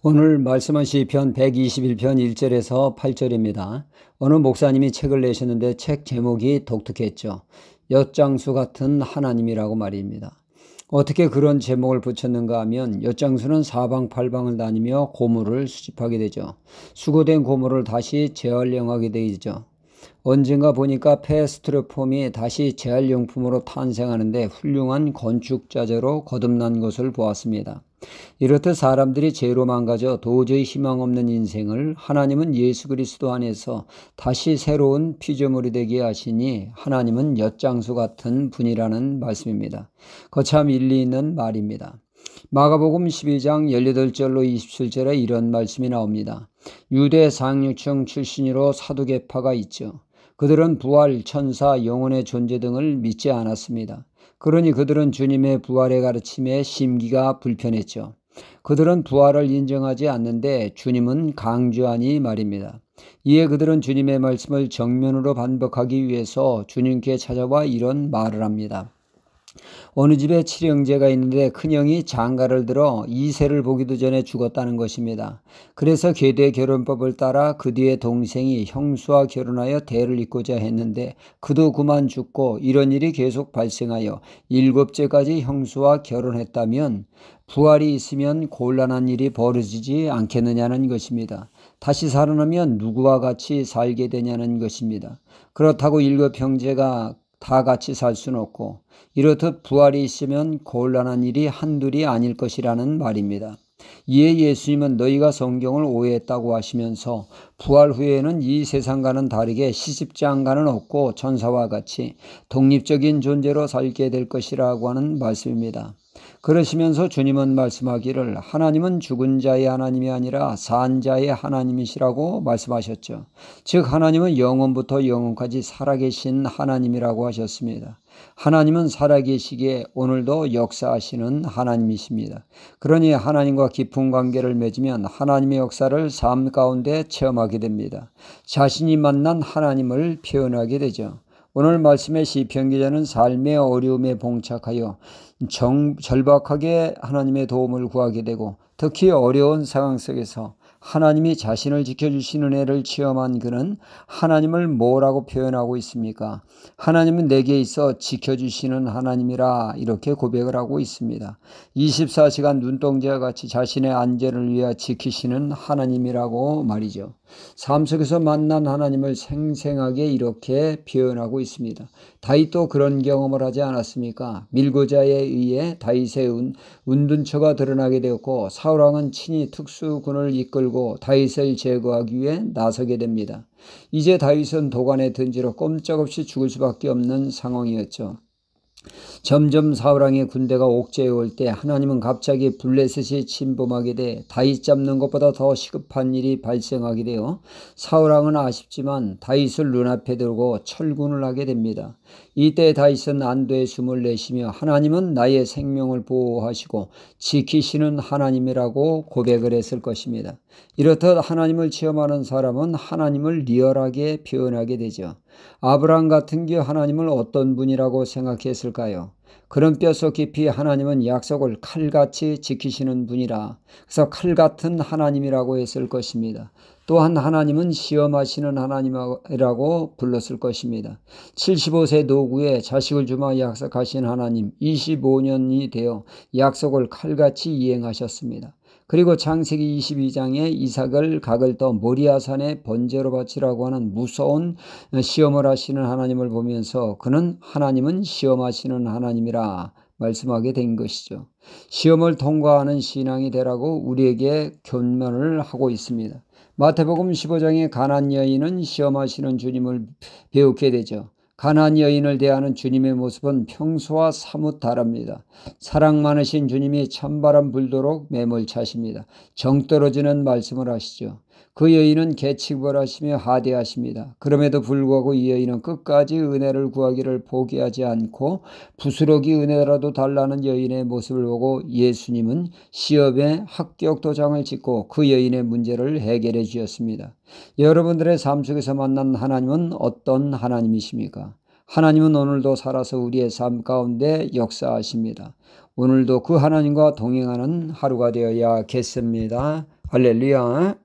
오늘 말씀은 시편 121편 1절에서 8절입니다. 어느 목사님이 책을 내셨는데 책 제목이 독특했죠. 엿장수 같은 하나님이라고 말입니다. 어떻게 그런 제목을 붙였는가 하면 엿장수는 사방팔방을 다니며 고물을 수집하게 되죠. 수거된 고물을 다시 재활용하게 되죠. 언젠가 보니까 폐스티로폼이 다시 재활용품으로 탄생하는데 훌륭한 건축자재로 거듭난 것을 보았습니다. 이렇듯 사람들이 죄로 망가져 도저히 희망 없는 인생을 하나님은 예수 그리스도 안에서 다시 새로운 피조물이 되게 하시니 하나님은 엿장수 같은 분이라는 말씀입니다. 거참 일리 있는 말입니다. 마가복음 12장 18절로 27절에 이런 말씀이 나옵니다. 유대 상류층 출신으로 사두개파가 있죠. 그들은 부활, 천사, 영혼의 존재 등을 믿지 않았습니다. 그러니 그들은 주님의 부활의 가르침에 심기가 불편했죠. 그들은 부활을 인정하지 않는데 주님은 강조하니 말입니다. 이에 그들은 주님의 말씀을 정면으로 반박하기 위해서 주님께 찾아와 이런 말을 합니다. 어느 집에 칠형제가 있는데 큰형이 장가를 들어 이세를 보기도 전에 죽었다는 것입니다. 그래서 계대 결혼법을 따라 그 뒤에 동생이 형수와 결혼하여 대를 잇고자 했는데 그도 그만 죽고 이런 일이 계속 발생하여 7째까지 형수와 결혼했다면 부활이 있으면 곤란한 일이 벌어지지 않겠느냐는 것입니다. 다시 살아나면 누구와 같이 살게 되냐는 것입니다. 그렇다고 7형제가 다 같이 살 수는 없고 이렇듯 부활이 있으면 곤란한 일이 한둘이 아닐 것이라는 말입니다. 이에 예수님은 너희가 성경을 오해했다고 하시면서 부활 후에는 이 세상과는 다르게 시집장가는 없고 천사와 같이 독립적인 존재로 살게 될 것이라고 하는 말씀입니다. 그러시면서 주님은 말씀하기를 하나님은 죽은 자의 하나님이 아니라 산 자의 하나님이시라고 말씀하셨죠. 즉 하나님은 영원부터 영원까지 살아계신 하나님이라고 하셨습니다. 하나님은 살아계시기에 오늘도 역사하시는 하나님이십니다. 그러니 하나님과 깊은 관계를 맺으면 하나님의 역사를 삶 가운데 체험하게 됩니다. 자신이 만난 하나님을 표현하게 되죠. 오늘 말씀의 시편 기자는 삶의 어려움에 봉착하여 절박하게 하나님의 도움을 구하게 되고 특히 어려운 상황 속에서 하나님이 자신을 지켜주시는 은혜를 체험한 그는 하나님을 뭐라고 표현하고 있습니까? 하나님은 내게 있어 지켜주시는 하나님이라 이렇게 고백을 하고 있습니다. 24시간 눈동자와 같이 자신의 안전을 위해 지키시는 하나님이라고 말이죠. 삶 속에서 만난 하나님을 생생하게 이렇게 표현하고 있습니다. 다윗도 그런 경험을 하지 않았습니까? 밀고자에 의해 다윗의 운둔처가 드러나게 되었고 사울왕은 친히 특수군을 이끌고 다윗을 제거하기 위해 나서게 됩니다. 이제 다윗은 도간에 던지러 꼼짝없이 죽을 수밖에 없는 상황이었죠. 점점 사울왕의 군대가 옥죄해 올 때 하나님은 갑자기 블레셋이 침범하게 돼 다윗 잡는 것보다 더 시급한 일이 발생하게 되어 사울왕은 아쉽지만 다윗을 눈앞에 두고 철군을 하게 됩니다. 이때 다윗은 안도의 숨을 내쉬며 하나님은 나의 생명을 보호하시고 지키시는 하나님이라고 고백을 했을 것입니다. 이렇듯 하나님을 체험하는 사람은 하나님을 리얼하게 표현하게 되죠. 아브라함 같은 경우 하나님을 어떤 분이라고 생각했을까요? 그런 뼛속 깊이 하나님은 약속을 칼같이 지키시는 분이라 그래서 칼같은 하나님이라고 했을 것입니다. 또한 하나님은 시험하시는 하나님이라고 불렀을 것입니다. 75세 노구에 자식을 주마 약속하신 하나님 25년이 되어 약속을 칼같이 이행하셨습니다. 그리고 창세기 22장에 이삭을 각을 떠 모리아산에 번제로 바치라고 하는 무서운 시험을 하시는 하나님을 보면서 그는 하나님은 시험하시는 하나님이라 말씀하게 된 것이죠. 시험을 통과하는 신앙이 되라고 우리에게 교면을 하고 있습니다. 마태복음 15장의 가나안 여인은 시험하시는 주님을 배우게 되죠. 가나안 여인을 대하는 주님의 모습은 평소와 사뭇 다릅니다. 사랑 많으신 주님이 찬바람 불도록 매몰차십니다. 정 떨어지는 말씀을 하시죠. 그 여인은 계치부활하시며 하대하십니다. 그럼에도 불구하고 이 여인은 끝까지 은혜를 구하기를 포기하지 않고 부스러기 은혜라도 달라는 여인의 모습을 보고 예수님은 시험에 합격 도장을 찍고 그 여인의 문제를 해결해 주셨습니다. 여러분들의 삶 속에서 만난 하나님은 어떤 하나님이십니까? 하나님은 오늘도 살아서 우리의 삶 가운데 역사하십니다. 오늘도 그 하나님과 동행하는 하루가 되어야겠습니다. 할렐루야.